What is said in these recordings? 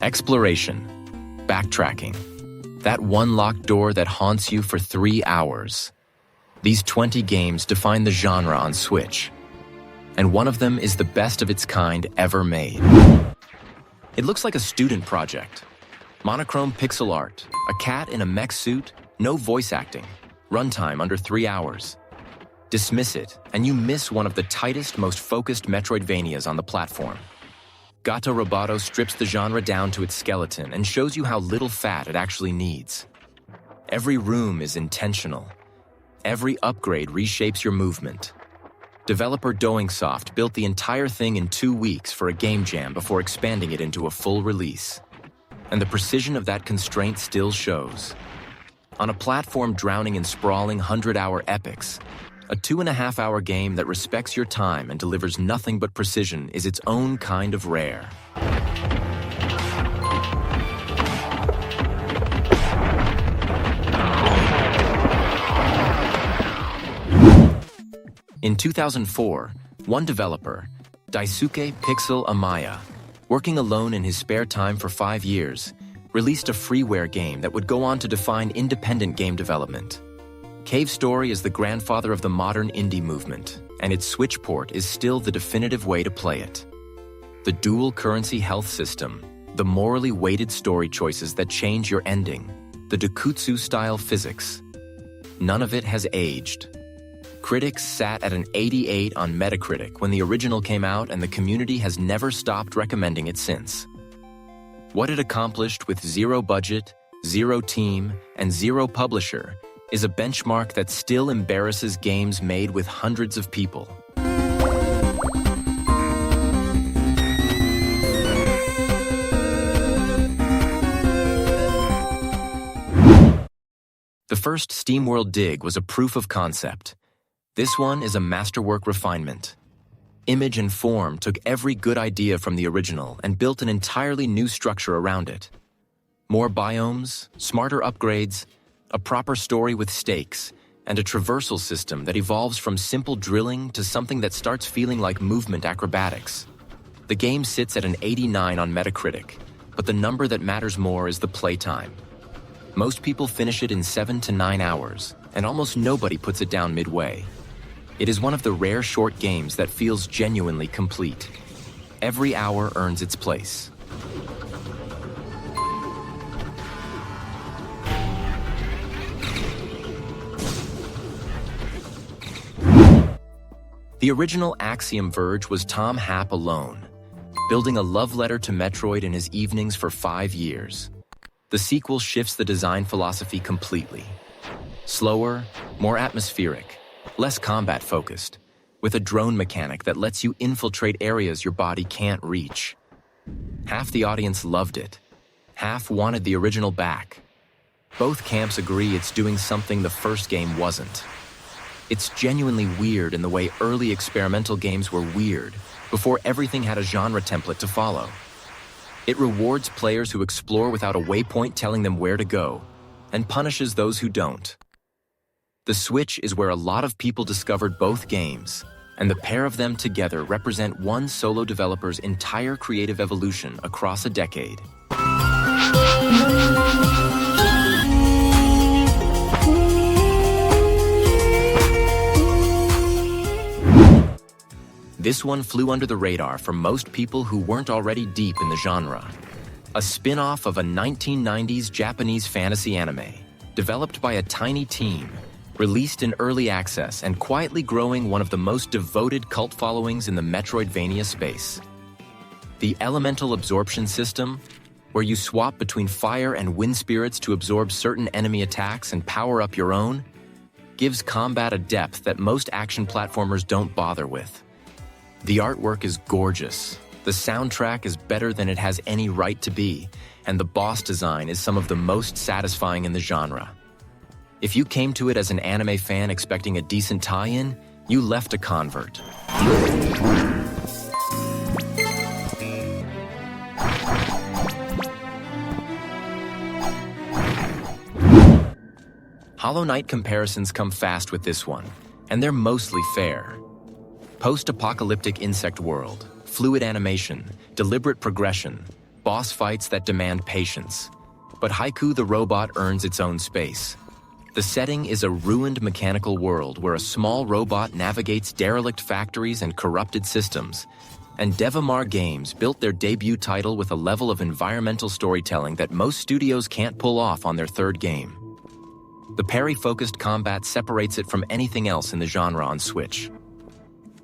Exploration. Backtracking. That one locked door that haunts you for 3 hours. These 20 games define the genre on Switch, and one of them is the best of its kind ever made. It looks like a student project. Monochrome pixel art, a cat in a mech suit, no voice acting, runtime under 3 hours. Dismiss it, and you miss one of the tightest, most focused Metroidvanias on the platform. Gato Roboto strips the genre down to its skeleton and shows you how little fat it actually needs. Every room is intentional. Every upgrade reshapes your movement. Developer Doingsoft built the entire thing in 2 weeks for a game jam before expanding it into a full release. And the precision of that constraint still shows. On a platform drowning in sprawling 100-hour epics, a 2.5-hour game that respects your time and delivers nothing but precision is its own kind of rare. In 2004, one developer, Daisuke Pixel Amaya, working alone in his spare time for 5 years, released a freeware game that would go on to define independent game development. Cave Story is the grandfather of the modern indie movement, and its Switch port is still the definitive way to play it. The dual currency health system, the morally weighted story choices that change your ending, the Dokutsu-style physics. None of it has aged. Critics sat at an 88 on Metacritic when the original came out, and the community has never stopped recommending it since. What it accomplished with zero budget, zero team, and zero publisher is a benchmark that still embarrasses games made with hundreds of people. The first SteamWorld Dig was a proof of concept. This one is a masterwork refinement. Image and Form took every good idea from the original and built an entirely new structure around it. More biomes, smarter upgrades, a proper story with stakes, and a traversal system that evolves from simple drilling to something that starts feeling like movement acrobatics. The game sits at an 89 on Metacritic, but the number that matters more is the playtime. Most people finish it in 7 to 9 hours, and almost nobody puts it down midway. It is one of the rare short games that feels genuinely complete. Every hour earns its place. The original Axiom Verge was Tom Happ alone, building a love letter to Metroid in his evenings for 5 years. The sequel shifts the design philosophy completely. Slower, more atmospheric, less combat-focused, with a drone mechanic that lets you infiltrate areas your body can't reach. Half the audience loved it. Half wanted the original back. Both camps agree it's doing something the first game wasn't. It's genuinely weird in the way early experimental games were weird, before everything had a genre template to follow. It rewards players who explore without a waypoint telling them where to go, and punishes those who don't. The Switch is where a lot of people discovered both games, and the pair of them together represent one solo developer's entire creative evolution across a decade. This one flew under the radar for most people who weren't already deep in the genre. A spin-off of a 1990s Japanese fantasy anime, developed by a tiny team, released in early access and quietly growing one of the most devoted cult followings in the Metroidvania space. The elemental absorption system, where you swap between fire and wind spirits to absorb certain enemy attacks and power up your own, gives combat a depth that most action platformers don't bother with. The artwork is gorgeous, the soundtrack is better than it has any right to be, and the boss design is some of the most satisfying in the genre. If you came to it as an anime fan expecting a decent tie-in, you left a convert. Hollow Knight comparisons come fast with this one, and they're mostly fair. Post-apocalyptic insect world, fluid animation, deliberate progression, boss fights that demand patience. But Haiku the Robot earns its own space. The setting is a ruined mechanical world where a small robot navigates derelict factories and corrupted systems. And Devamar Games built their debut title with a level of environmental storytelling that most studios can't pull off on their third game. The parry-focused combat separates it from anything else in the genre on Switch.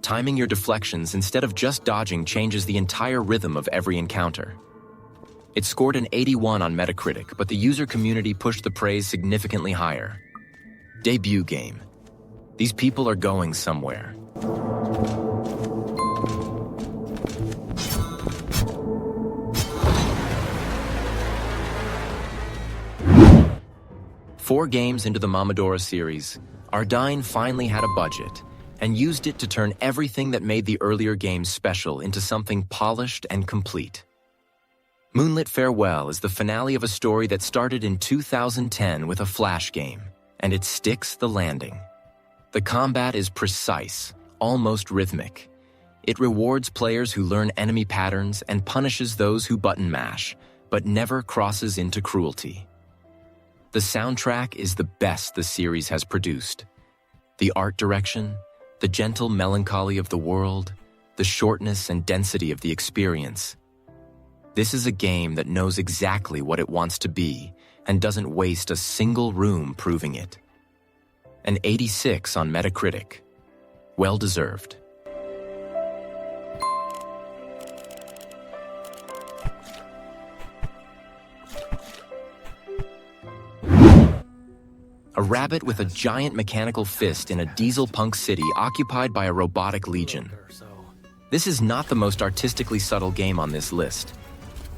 Timing your deflections instead of just dodging changes the entire rhythm of every encounter. It scored an 81 on Metacritic, but the user community pushed the praise significantly higher. Debut game. These people are going somewhere. Four games into the Momodora series, Ardine finally had a budget and used it to turn everything that made the earlier games special into something polished and complete. Moonlit Farewell is the finale of a story that started in 2010 with a Flash game, and it sticks the landing. The combat is precise, almost rhythmic. It rewards players who learn enemy patterns and punishes those who button mash, but never crosses into cruelty. The soundtrack is the best the series has produced. The art direction, the gentle melancholy of the world, the shortness and density of the experience. This is a game that knows exactly what it wants to be and doesn't waste a single room proving it. An 86 on Metacritic. Well deserved. A rabbit with a giant mechanical fist in a diesel-punk city occupied by a robotic legion. This is not the most artistically subtle game on this list.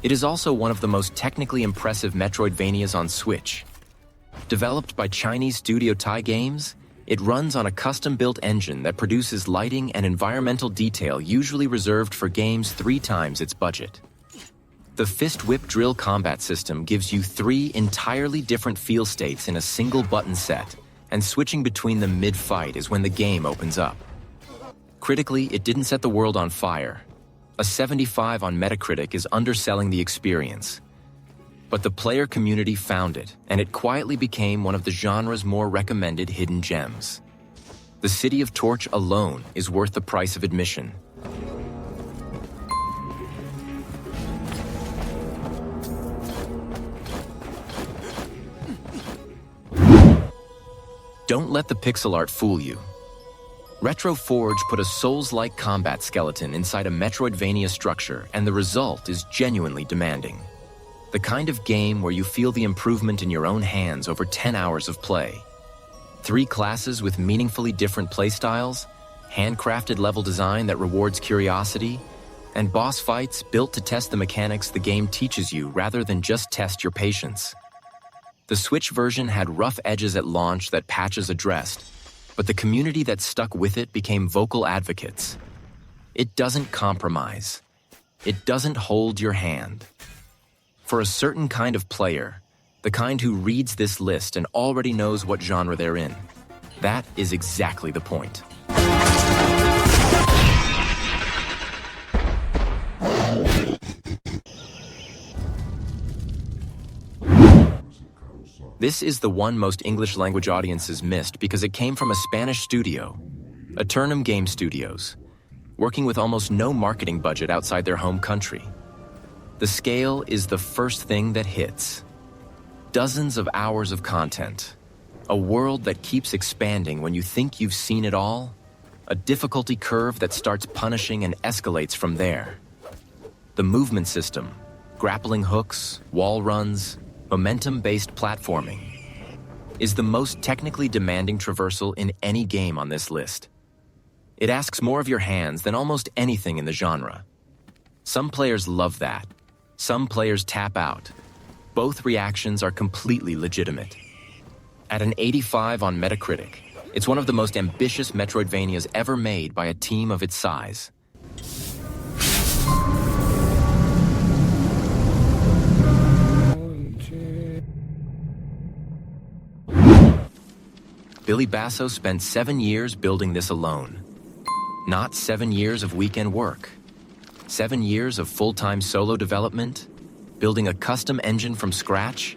It is also one of the most technically impressive Metroidvanias on Switch. Developed by Chinese studio Tai Games, it runs on a custom-built engine that produces lighting and environmental detail usually reserved for games 3 times its budget. The Fist Whip Drill combat system gives you 3 entirely different feel states in a single button set, and switching between them mid-fight is when the game opens up. Critically, it didn't set the world on fire. A 75 on Metacritic is underselling the experience. But the player community found it, and it quietly became one of the genre's more recommended hidden gems. The City of Torch alone is worth the price of admission. Don't let the pixel art fool you. Retro Forge put a Souls-like combat skeleton inside a Metroidvania structure, and the result is genuinely demanding. The kind of game where you feel the improvement in your own hands over 10 hours of play. 3 classes with meaningfully different playstyles, handcrafted level design that rewards curiosity, and boss fights built to test the mechanics the game teaches you rather than just test your patience. The Switch version had rough edges at launch that patches addressed, but the community that stuck with it became vocal advocates. It doesn't compromise. It doesn't hold your hand. For a certain kind of player, the kind who reads this list and already knows what genre they're in, that is exactly the point. This is the one most English-language audiences missed because it came from a Spanish studio, Aeterna Game Studios, working with almost no marketing budget outside their home country. The scale is the first thing that hits. Dozens of hours of content, a world that keeps expanding when you think you've seen it all, a difficulty curve that starts punishing and escalates from there. The movement system, grappling hooks, wall runs, momentum-based platforming, is the most technically demanding traversal in any game on this list. It asks more of your hands than almost anything in the genre. Some players love that. Some players tap out. Both reactions are completely legitimate. At an 85 on Metacritic, it's one of the most ambitious Metroidvanias ever made by a team of its size. Billy Basso spent 7 years building this alone. Not 7 years of weekend work. 7 years of full-time solo development, building a custom engine from scratch,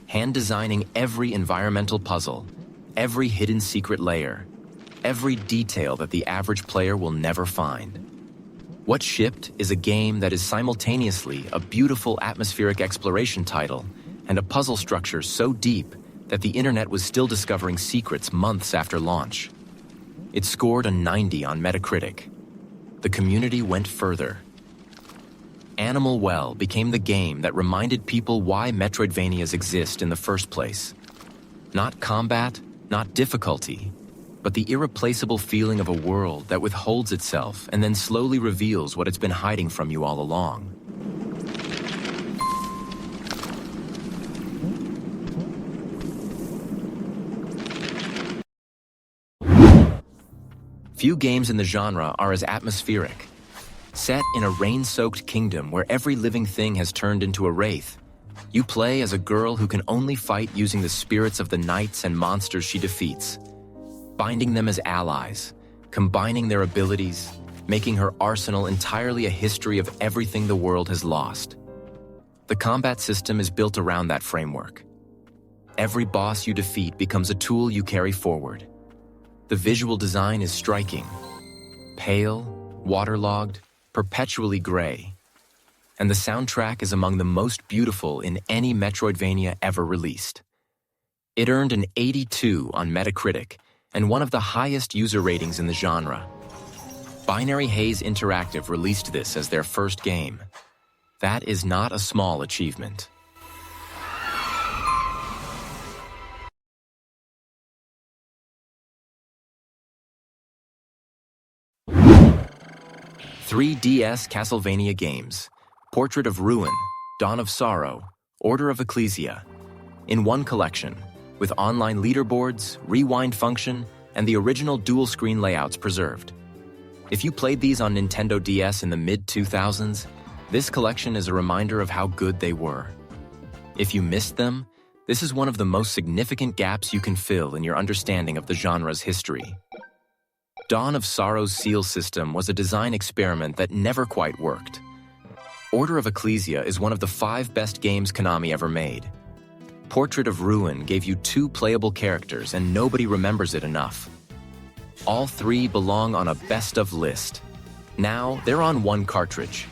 hand-designing every environmental puzzle, every hidden secret layer, every detail that the average player will never find. What Shipped is a game that is simultaneously a beautiful atmospheric exploration title and a puzzle structure so deep that the internet was still discovering secrets months after launch. It scored a 90 on Metacritic. The community went further. Animal Well became the game that reminded people why Metroidvanias exist in the first place. Not combat, not difficulty, but the irreplaceable feeling of a world that withholds itself and then slowly reveals what it's been hiding from you all along. Few games in the genre are as atmospheric. Set in a rain-soaked kingdom where every living thing has turned into a wraith, you play as a girl who can only fight using the spirits of the knights and monsters she defeats, binding them as allies, combining their abilities, making her arsenal entirely a history of everything the world has lost. The combat system is built around that framework. Every boss you defeat becomes a tool you carry forward. The visual design is striking, pale, waterlogged, perpetually gray, and the soundtrack is among the most beautiful in any Metroidvania ever released. It earned an 82 on Metacritic and one of the highest user ratings in the genre. Binary Haze Interactive released this as their first game. That is not a small achievement. Three DS Castlevania games, Portrait of Ruin, Dawn of Sorrow, Order of Ecclesia, in one collection, with online leaderboards, rewind function, and the original dual-screen layouts preserved. If you played these on Nintendo DS in the mid-2000s, this collection is a reminder of how good they were. If you missed them, this is one of the most significant gaps you can fill in your understanding of the genre's history. Dawn of Sorrow's seal system was a design experiment that never quite worked. Order of Ecclesia is one of the 5 best games Konami ever made. Portrait of Ruin gave you 2 playable characters and nobody remembers it enough. All 3 belong on a best of list. Now, they're on one cartridge.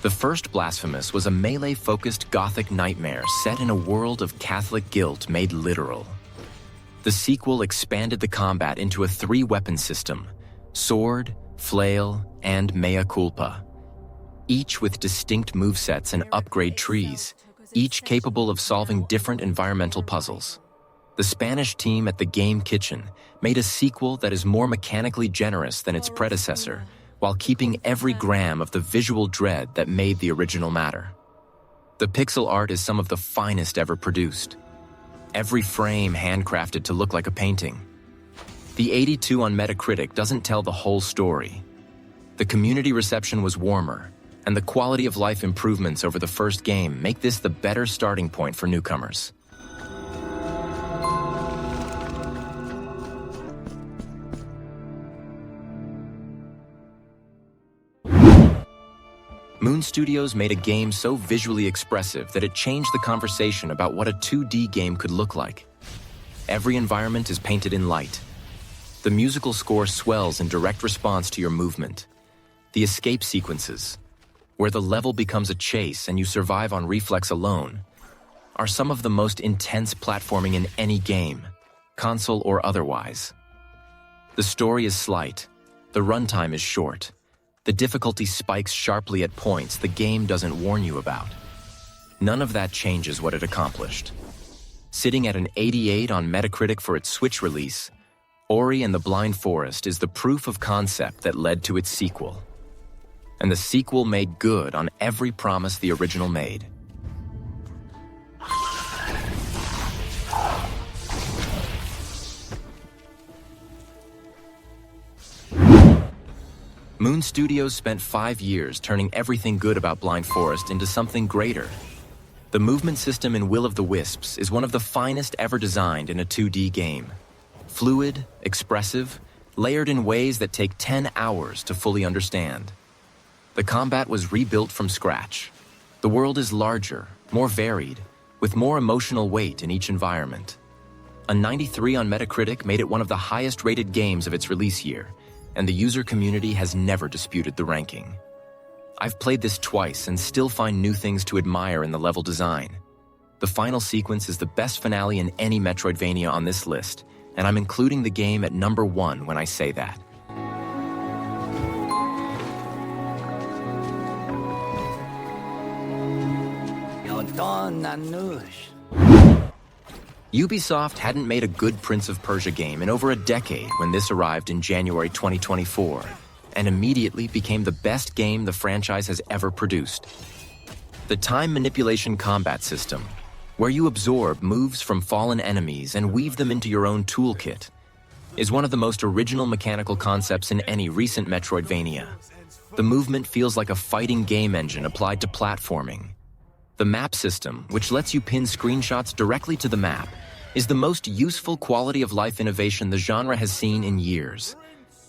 The first Blasphemous was a melee-focused gothic nightmare set in a world of Catholic guilt made literal. The sequel expanded the combat into a 3-weapon system: sword, flail, and mea culpa. Each with distinct movesets and upgrade trees, each capable of solving different environmental puzzles. The Spanish team at the Game Kitchen made a sequel that is more mechanically generous than its predecessor, while keeping every gram of the visual dread that made the original matter. The pixel art is some of the finest ever produced. Every frame handcrafted to look like a painting. The 82 on Metacritic doesn't tell the whole story. The community reception was warmer, and the quality of life improvements over the first game make this the better starting point for newcomers. Moon Studios made a game so visually expressive that it changed the conversation about what a 2D game could look like. Every environment is painted in light. The musical score swells in direct response to your movement. The escape sequences, where the level becomes a chase and you survive on reflex alone, are some of the most intense platforming in any game, console or otherwise. The story is slight. The runtime is short. The difficulty spikes sharply at points the game doesn't warn you about. None of that changes what it accomplished. Sitting at an 88 on Metacritic for its Switch release, Ori and the Blind Forest is the proof of concept that led to its sequel. And the sequel made good on every promise the original made. Moon Studios spent 5 years turning everything good about Blind Forest into something greater. The movement system in Will of the Wisps is one of the finest ever designed in a 2D game. Fluid, expressive, layered in ways that take 10 hours to fully understand. The combat was rebuilt from scratch. The world is larger, more varied, with more emotional weight in each environment. A 93 on Metacritic made it one of the highest-rated games of its release year, and the user community has never disputed the ranking. I've played this twice and still find new things to admire in the level design. The final sequence is the best finale in any Metroidvania on this list, and I'm including the game at number 1 when I say that. Ubisoft hadn't made a good Prince of Persia game in over a decade when this arrived in January 2024, and immediately became the best game the franchise has ever produced. The time manipulation combat system, where you absorb moves from fallen enemies and weave them into your own toolkit, is one of the most original mechanical concepts in any recent Metroidvania. The movement feels like a fighting game engine applied to platforming. The map system, which lets you pin screenshots directly to the map, is the most useful quality of life innovation the genre has seen in years.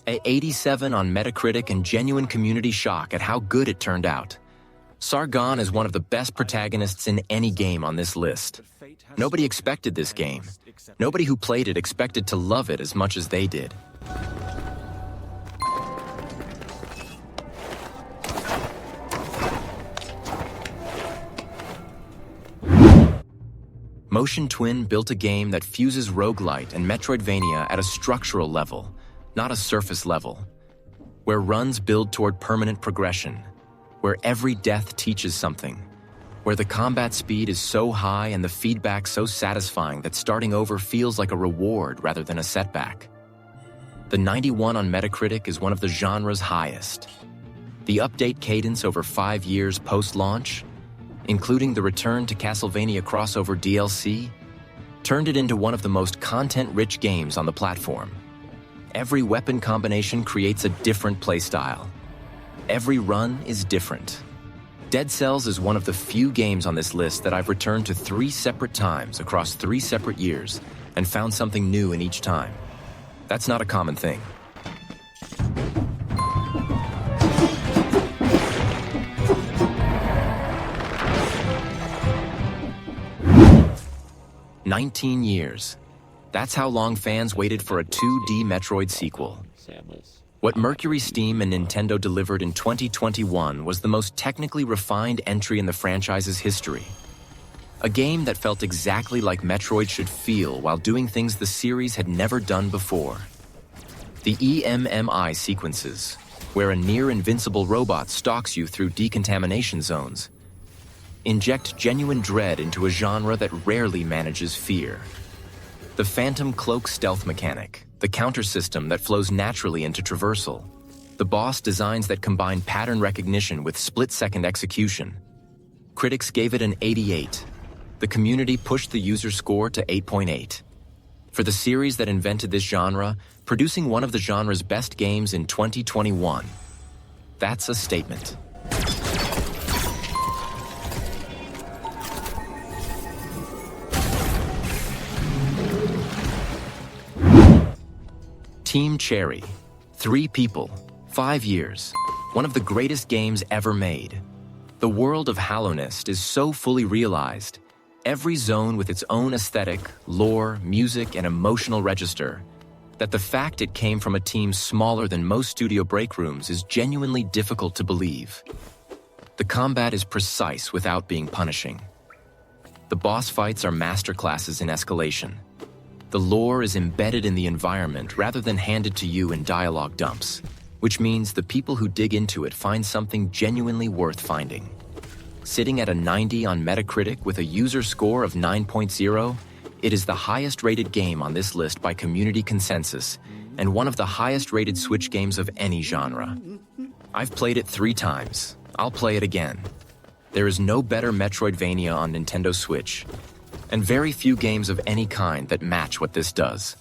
At 87 on Metacritic and genuine community shock at how good it turned out. Sargon is one of the best protagonists in any game on this list. Nobody expected this game. Nobody who played it expected to love it as much as they did. Motion Twin built a game that fuses roguelite and Metroidvania at a structural level, not a surface level, where runs build toward permanent progression, where every death teaches something, where the combat speed is so high and the feedback so satisfying that starting over feels like a reward rather than a setback. The 91 on Metacritic is one of the genre's highest. The update cadence over 5 years post-launch, including the return to Castlevania crossover DLC, turned it into one of the most content-rich games on the platform. Every weapon combination creates a different playstyle. Every run is different. Dead Cells is one of the few games on this list that I've returned to 3 separate times across 3 separate years and found something new in each time. That's not a common thing. "19 years. That's how long fans waited for a 2D Metroid sequel. What Mercury Steam and Nintendo delivered in 2021 was the most technically refined entry in the franchise's history. A game that felt exactly like Metroid should feel while doing things the series had never done before. The EMMI sequences, where a near-invincible robot stalks you through decontamination zones, inject genuine dread into a genre that rarely manages fear. The Phantom Cloak stealth mechanic, the counter system that flows naturally into traversal, the boss designs that combine pattern recognition with split-second execution. Critics gave it an 88. The community pushed the user score to 8.8. For the series that invented this genre, producing one of the genre's best games in 2021, that's a statement. Team Cherry, 3 people, 5 years, one of the greatest games ever made. The world of Hallownest is so fully realized, every zone with its own aesthetic, lore, music, and emotional register, that the fact it came from a team smaller than most studio break rooms is genuinely difficult to believe. The combat is precise without being punishing. The boss fights are masterclasses in escalation. The lore is embedded in the environment rather than handed to you in dialogue dumps, which means the people who dig into it find something genuinely worth finding. Sitting at a 90 on Metacritic with a user score of 9.0, it is the highest-rated game on this list by community consensus, and one of the highest-rated Switch games of any genre. I've played it 3 times. I'll play it again. There is no better Metroidvania on Nintendo Switch, and very few games of any kind that match what this does.